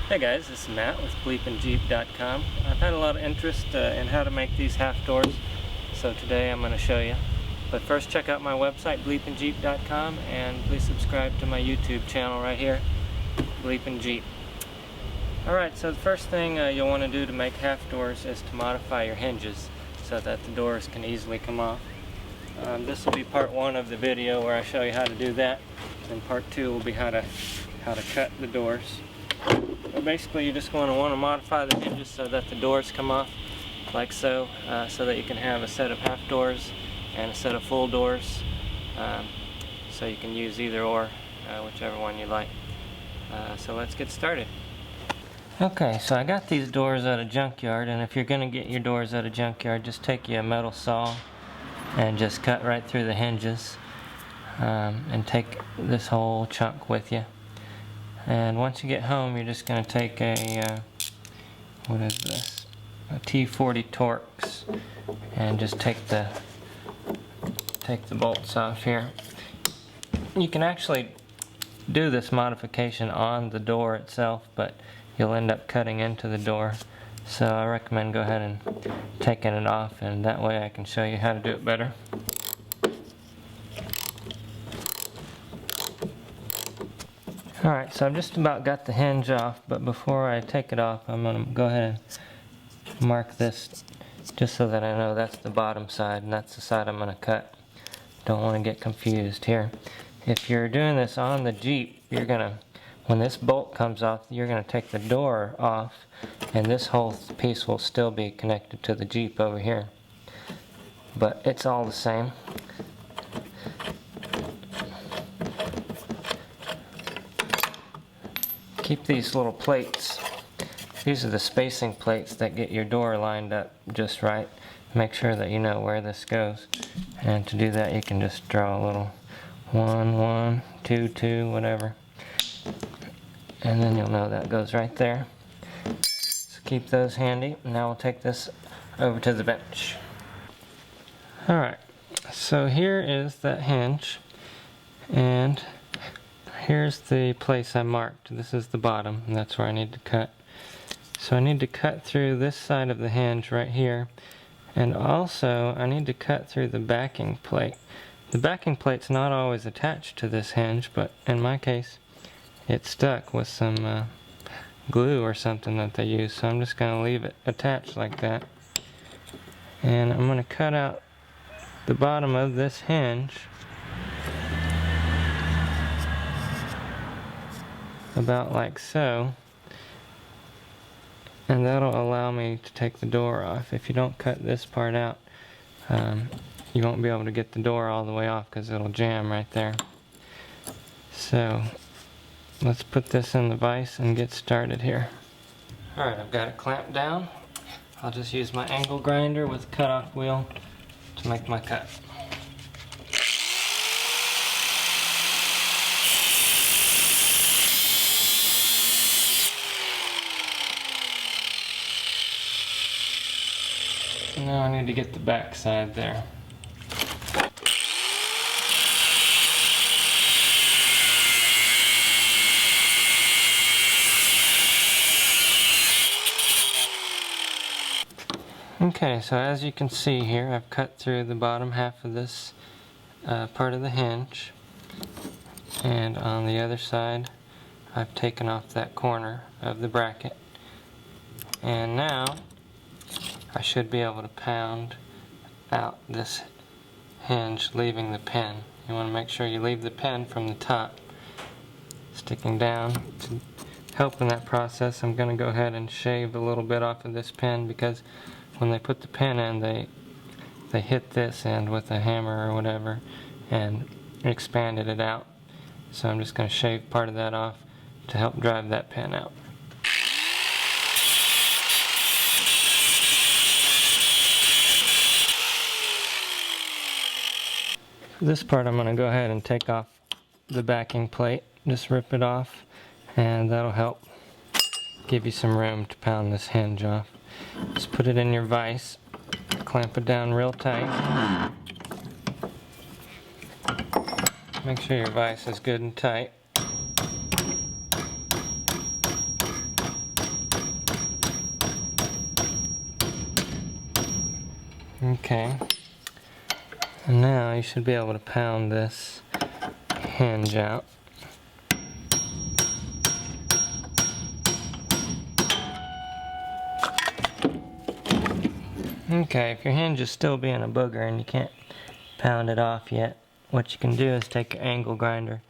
Hey guys, this is Matt with BleepinJeep.com. I've had a lot of interest in how to make these half doors, so today I'm going to show you. But first, check out my website, BleepinJeep.com, and please subscribe to my YouTube channel right here, BleepinJeep. Alright, so the first thing you'll want to do to make half doors is to modify your hinges so that the doors can easily come off. This will be part one of the video where I show you how to do that, and part two will be how to cut the doors. But basically, you're just going to want to modify the hinges so that the doors come off like so, so that you can have a set of half doors and a set of full doors, so you can use either or, whichever one you like. So let's get started. Okay, so I got these doors at a junkyard, and if you're going to get your doors at a junkyard, just take you a metal saw and just cut right through the hinges, and take this whole chunk with you. And once you get home, you're just going to take a, what is this? A T40 Torx, and just take the bolts off here. You can actually do this modification on the door itself, but you'll end up cutting into the door. So I recommend go ahead and taking it off, and that way I can show you how to do it better. Alright, so I've just about got the hinge off, but before I take it off, I'm going to go ahead and mark this just so that I know that's the bottom side and that's the side I'm going to cut. Don't want to get confused here. If you're doing this on the Jeep, you're going to, when this bolt comes off, you're going to take the door off, and this whole piece will still be connected to the Jeep over here. But it's all the same. Keep these little plates. These are the spacing plates that get your door lined up just right. Make sure that you know where this goes. And to do that, you can just draw a little 1, 1, 2, 2, whatever. And then you'll know that goes right there. So keep those handy. Now we'll take this over to the bench. Alright, so here is that hinge, and here's the place I marked. This is the bottom, and that's where I need to cut. So I need to cut through this side of the hinge right here, and also I need to cut through the backing plate. The backing plate's not always attached to this hinge, but in my case it's stuck with some glue or something that they use, so I'm just going to leave it attached like that. And I'm going to cut out the bottom of this hinge about like so, and that'll allow me to take the door off. If you don't cut this part out, you won't be able to get the door all the way off because it'll jam right there. So let's put this in the vise and get started here. Alright, I've got it clamped down. I'll just use my angle grinder with a cutoff wheel to make my cut. Now I need to get the back side there. Okay, so as you can see here, I've cut through the bottom half of this part of the hinge, and on the other side I've taken off that corner of the bracket, and now I should be able to pound out this hinge, leaving the pin. You want to make sure you leave the pin from the top sticking down. To help in that process, I'm going to go ahead and shave a little bit off of this pin, because when they put the pin in, they hit this end with a hammer or whatever and expanded it out. So I'm just going to shave part of that off to help drive that pin out. For this part, I'm going to go ahead and take off the backing plate. Just rip it off, and that'll help give you some room to pound this hinge off. Just put it in your vise, clamp it down real tight. Make sure your vise is good and tight. Okay. And now you should be able to pound this hinge out. Okay, if your hinge is still being a booger and you can't pound it off yet, what you can do is take your angle grinder,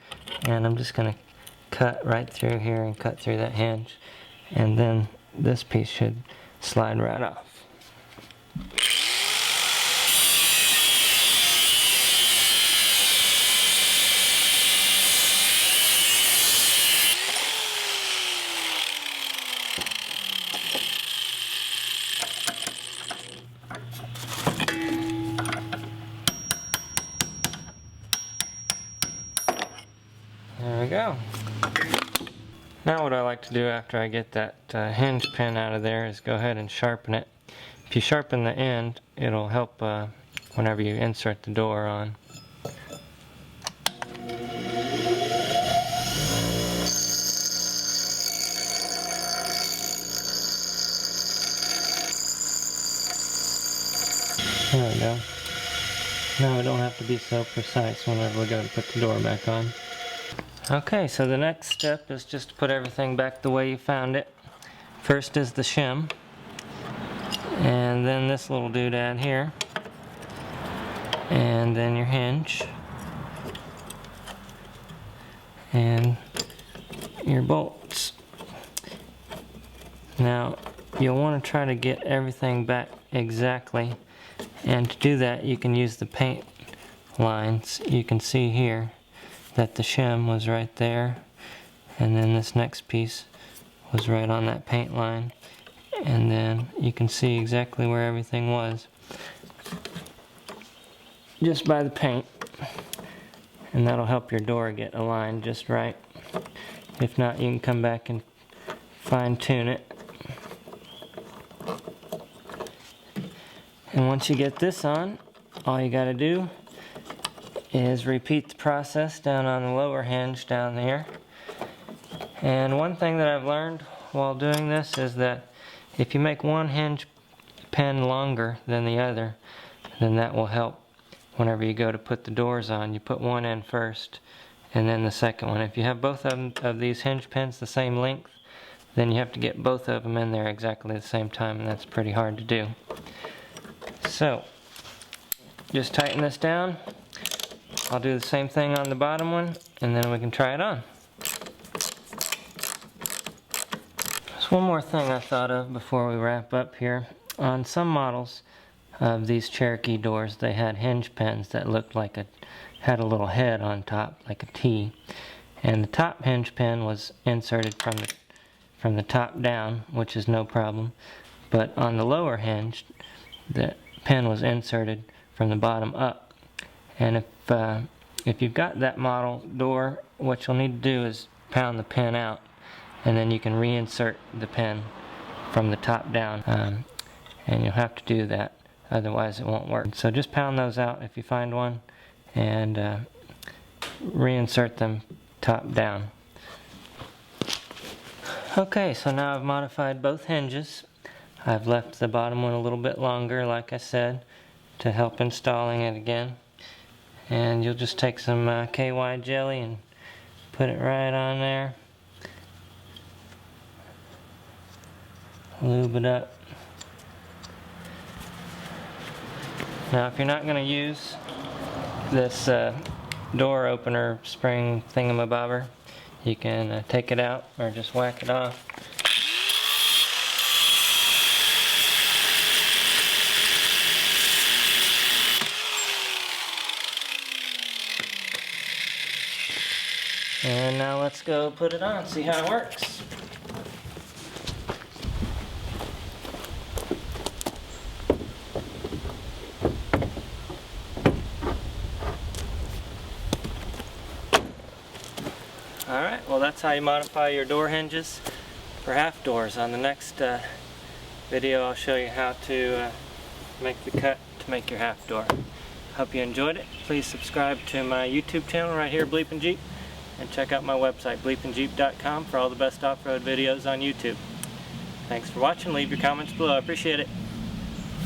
and I'm just going to cut right through here and cut through that hinge, and then this piece should slide right off. There we go. Now what I like to do after I get that hinge pin out of there is go ahead and sharpen it. If you sharpen the end, it'll help whenever you insert the door on. There we go. Now we don't have to be so precise whenever we go to put the door back on. Okay, so the next step is just to put everything back the way you found it. First is the shim, and then this little doodad here, and then your hinge, and your bolts. Now, you'll want to try to get everything back exactly, and to do that you can use the paint lines. You can see here that the shim was right there, and then this next piece was right on that paint line, and then you can see exactly where everything was just by the paint, and that'll help your door get aligned just right. If not, you can come back and fine-tune it. And once you get this on, all you got to do is repeat the process down on the lower hinge down there. And one thing that I've learned while doing this is that if you make one hinge pin longer than the other, then that will help whenever you go to put the doors on. You put one in first and then the second one. If you have both of these hinge pins the same length, then you have to get both of them in there exactly at the same time, and that's pretty hard to do. So just tighten this down. I'll do the same thing on the bottom one, and then we can try it on. There's one more thing I thought of before we wrap up here. On some models of these Cherokee doors, they had hinge pins that looked like had a little head on top, like a T. And the top hinge pin was inserted from the top down, which is no problem. But on the lower hinge, the pin was inserted from the bottom up. And if you've got that model door, what you'll need to do is pound the pin out, and then you can reinsert the pin from the top down. And you'll have to do that, otherwise it won't work. So just pound those out if you find one, and reinsert them top down. Okay, so now I've modified both hinges. I've left the bottom one a little bit longer, like I said, to help installing it again. And you'll just take some KY jelly and put it right on there. Lube it up. Now if you're not going to use this door opener spring thingamabobber, you can take it out or just whack it off. And now let's go put it on, see how it works. Alright, well that's how you modify your door hinges for half doors. On the next video I'll show you how to make the cut to make your half door. Hope you enjoyed it. Please subscribe to my YouTube channel right here, BleepinJeep. And check out my website, BleepinJeep.com, for all the best off-road videos on YouTube. Thanks for watching. Leave your comments below. I appreciate it.